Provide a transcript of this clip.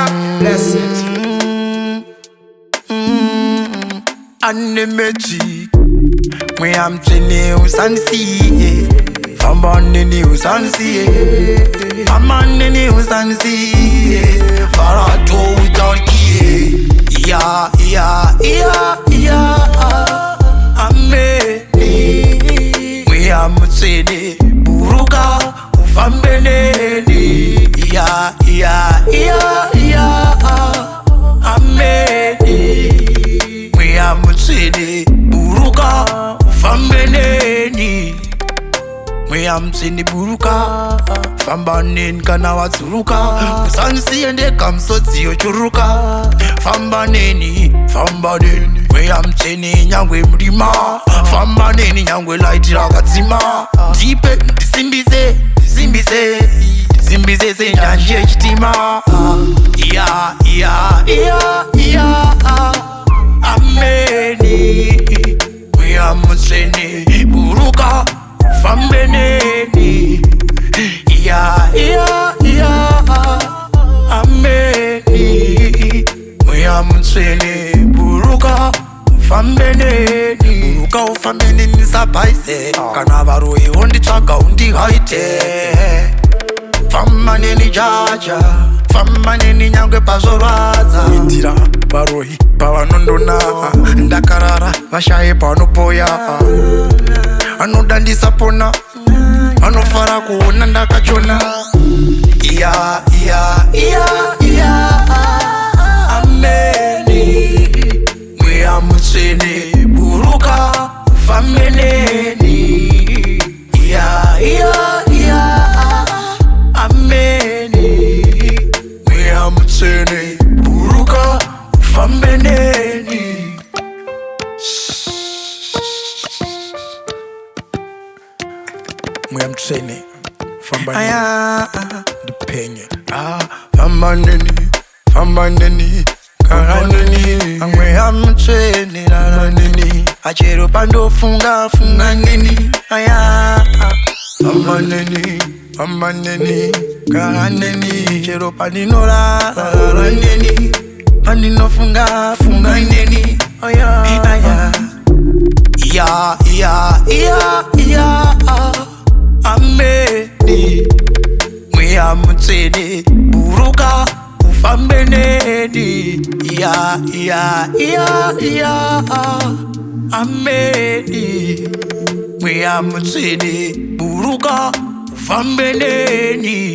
Bless it. Animatic. Mweya Mtsvene usanisiye. Famba nini usanisiye. Famba nini usanisiye. Farato utalkie. Ameni. Mweya Mtsvene buruka ufambe neni. Ameni. Mweya Mtsvene buruka ufambe neni. Mweya Mtsvene buruka famba neni kana watsuruka. Usanisiye ndeka msodzi yochuruka. Famba neni. Mweya Mtsvene nyangwe mlima. Famba neni nyangwe light rakatsima. Ndipe ndisimbise senjanje chitima. Ameni. Mweya Mtsvene buruka fambe neni. Ameni. Mweya Mtsvene buruka fambe neni. Buruka ufambe neni sapaise. Kana varoyi unditsvaga undihaite. Famba neni jaja. Famba neni nyangwe pazorwadza. Indira varoyi pavanondona. Ndakarara vashaye panopoya. Anoda ndisapona. Anofara kuona ndakachona. Ameni. Mweya Mtsvene buruka ufambe neni. Ameni. Mweya Mtsvene buruka ufambe neni. Mweya Mtsvene famba neni. Ndipenye. Famba neni. Kara neni. Mweya Mtsvene rara neni. Achero pandofunga neni. Famba neni. Kara neni. Chero pandinorara neni. Pandinofunga neni. Ameni. Mweya Mtsvene buruka ufambe neni. Ameni. Mweya Mtsvene buruka ufambe neni.